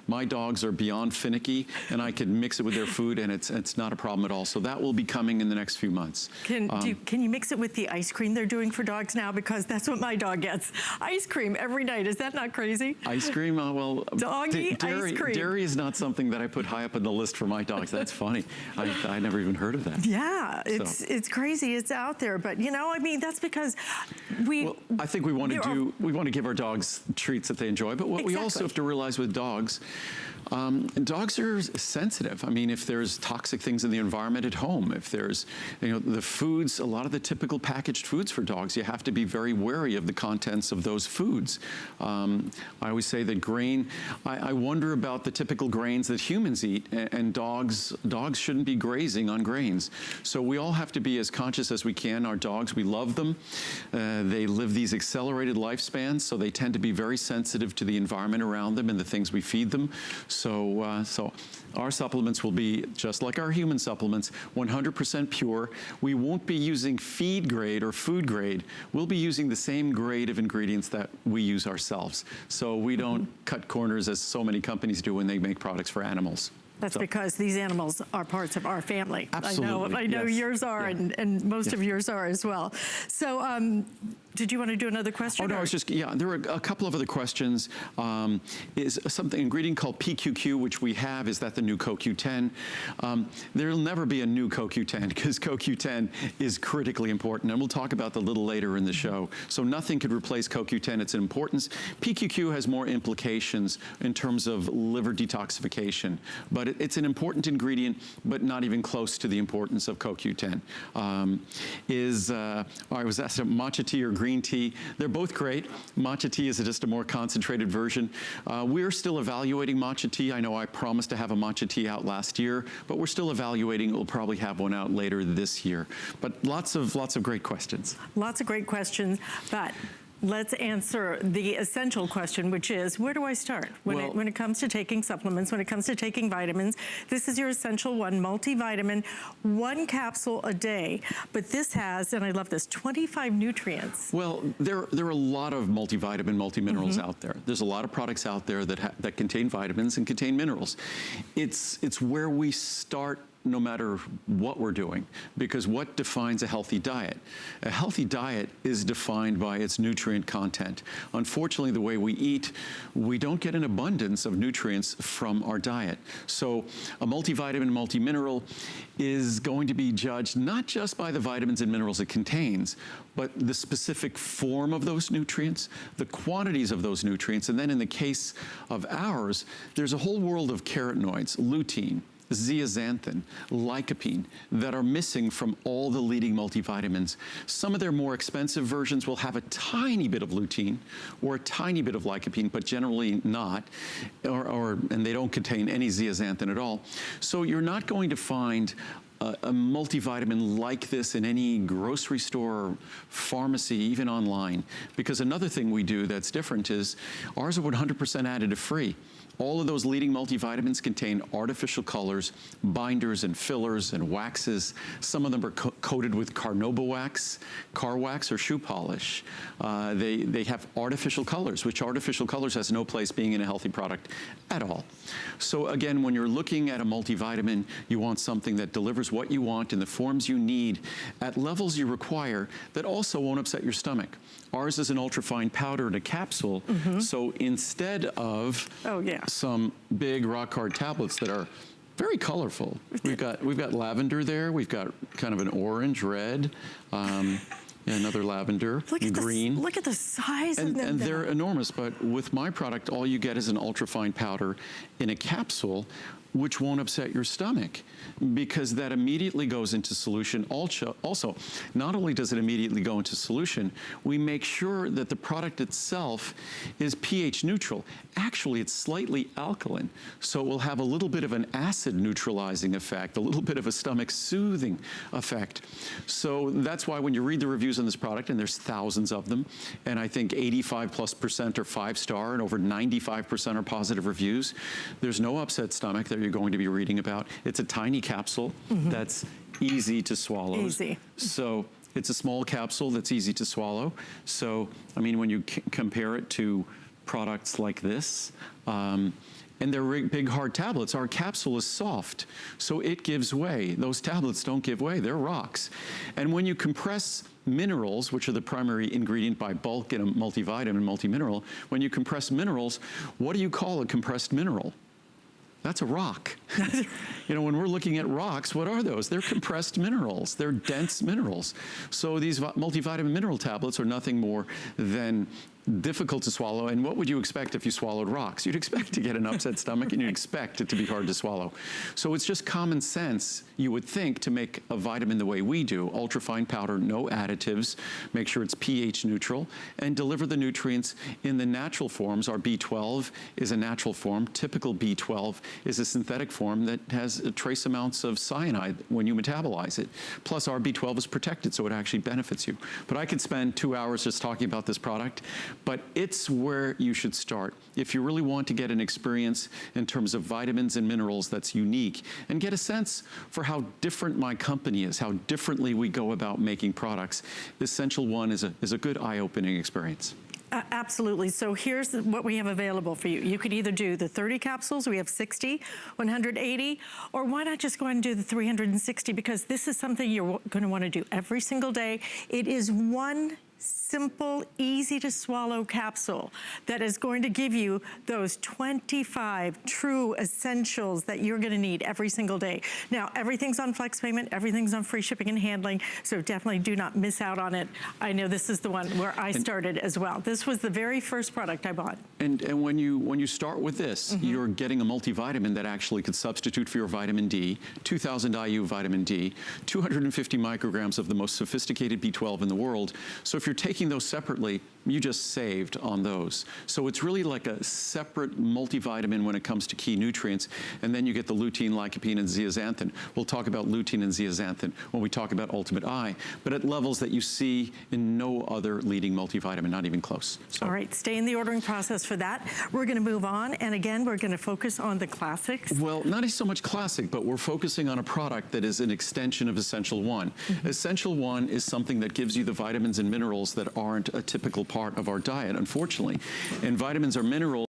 My dogs are beyond finicky, and I can mix it with their food, and it's not a problem at all. So that will be coming in the next few months. Can you mix it with the ice cream they're doing for dogs now? Because that's what my dog gets. Ice cream every night. Is that not crazy? Ice cream? Well, doggy ice cream. Dairy is not something that I put high up on the list for my dogs. That's funny. I never even heard of that. Yeah, it's crazy. It's out there. But, you know, I mean, that's because Well, I think we want to give our dogs treats that they enjoy. But what we also have to realize with dogs, dogs are sensitive. I mean, if there's toxic things in the environment at home, if there's, you know, the foods, a lot of the typical packaged foods for dogs, you have to be very wary of the contents of those foods. I always say that grain, I wonder about the typical grains that humans eat, and dogs shouldn't be grazing on grains. So we all have to be as conscious as we can. Our dogs, we love them. They live these accelerated lifespans, so they tend to be very sensitive to the environment around them and the things we feed them. So, so our supplements will be just like our human supplements, 100% pure. We won't be using feed grade or food grade. We'll be using the same grade of ingredients that we use ourselves. So we don't cut corners as so many companies do when they make products for animals. That's because these animals are parts of our family. Absolutely. I know yours are, and most of yours are as well. So, did you want to do another question? Oh, no, I was just, there were a couple of other questions. Is something, ingredient called PQQ, which we have, is that the new CoQ10? There'll never be a new CoQ10 because CoQ10 is critically important, and we'll talk about that a little later in the show. So nothing could replace CoQ10, its importance. PQQ has more implications in terms of liver detoxification, but it's an important ingredient, but not even close to the importance of CoQ10. I was asked matcha tea or green tea. They're both great. Matcha tea is just a more concentrated version. We're still evaluating matcha tea. I know I promised to have a matcha tea out last year, but we're still evaluating. We'll probably have one out later this year. But lots of great questions. Lots of great questions, but let's answer the essential question, which is, where do I start? When it comes to taking supplements, when it comes to taking vitamins, this is your Essential One multivitamin, 1 capsule a day. But this has, and I love this, 25 nutrients. Well, there are a lot of multivitamin, multiminerals out there. There's a lot of products out there that contain vitamins and contain minerals. It's where we start no matter what we're doing, because what defines a healthy diet? A healthy diet is defined by its nutrient content. Unfortunately, the way we eat, we don't get an abundance of nutrients from our diet. So a multivitamin, multimineral is going to be judged not just by the vitamins and minerals it contains, but the specific form of those nutrients, the quantities of those nutrients, and then in the case of ours, there's a whole world of carotenoids, lutein, zeaxanthin, lycopene, that are missing from all the leading multivitamins. Some of their more expensive versions will have a tiny bit of lutein or a tiny bit of lycopene, but generally not, and they don't contain any zeaxanthin at all. So you're not going to find a multivitamin like this in any grocery store or pharmacy, even online. Because another thing we do that's different is ours are 100% additive free. All of those leading multivitamins contain artificial colors, binders and fillers and waxes. Some of them are coated with carnauba wax, car wax, or shoe polish. They have artificial colors, which artificial colors has no place being in a healthy product at all. So again, when you're looking at a multivitamin, you want something that delivers what you want in the forms you need at levels you require that also won't upset your stomach. Ours is an ultrafine powder in a capsule, so instead of some big rock hard tablets that are very colorful, we've got lavender there, we've got kind of an orange, red, another lavender, green. Look at the size of them. And they're enormous, but with my product, all you get is an ultrafine powder in a capsule, which won't upset your stomach, because that immediately goes into solution. Also, not only does it immediately go into solution, we make sure that the product itself is pH neutral. Actually, it's slightly alkaline, so it will have a little bit of an acid neutralizing effect, a little bit of a stomach soothing effect. So that's why when you read the reviews on this product, and there's thousands of them, and I think 85+% are 5-star, and over 95% are positive reviews, there's no upset stomach that you're going to be reading about. It's a tiny capsule that's easy to swallow. Easy. So it's a small capsule that's easy to swallow. So, I mean, when you compare it to products like this, and they're big hard tablets. Our capsule is soft, so it gives way. Those tablets don't give way, they're rocks. And when you compress minerals, which are the primary ingredient by bulk in a multivitamin, multimineral, when you compress minerals, what do you call a compressed mineral? That's a rock. You know, when we're looking at rocks, what are those? They're compressed minerals. They're dense minerals. So these multivitamin mineral tablets are nothing more than difficult to swallow. And what would you expect if you swallowed rocks? You'd expect to get an upset stomach, and you'd expect it to be hard to swallow. So it's just common sense, you would think, to make a vitamin the way we do, ultrafine powder, no additives, make sure it's pH neutral, and deliver the nutrients in the natural forms. Our B12 is a natural form. Typical B12 is a synthetic form that has trace amounts of cyanide when you metabolize it. Plus, our B12 is protected, so it actually benefits you. But I could spend 2 hours just talking about this product, but it's where you should start. If you really want to get an experience in terms of vitamins and minerals that's unique, and get a sense for how different my company is, how differently we go about making products, Essential1 is a good eye-opening experience. Absolutely. So here's what we have available for you. You could either do the 30 capsules, we have 60, 180, or why not just go ahead and do the 360, because this is something you're going to want to do every single day. It is one simple, easy to swallow capsule that is going to give you those 25 true essentials that you're going to need every single day. Now, everything's on flex payment, everything's on free shipping and handling, so definitely do not miss out on it. I know this is the one where I started as well. This was the very first product I bought. And when you start with this, you're getting a multivitamin that actually could substitute for your vitamin D, 2,000 IU vitamin D, 250 micrograms of the most sophisticated B12 in the world. So if you're taking those separately, you just saved on those. So it's really like a separate multivitamin when it comes to key nutrients, and then you get the lutein, lycopene, and zeaxanthin. We'll talk about lutein and zeaxanthin when we talk about Ultimate Eye, but at levels that you see in no other leading multivitamin, not even close. So. All right, stay in the ordering process for that. We're going to move on, and again, we're going to focus on the classics. Well, not so much classic, but we're focusing on a product that is an extension of Essential1. Essential1 is something that gives you the vitamins and minerals that aren't a typical part of our diet, unfortunately. And vitamins are minerals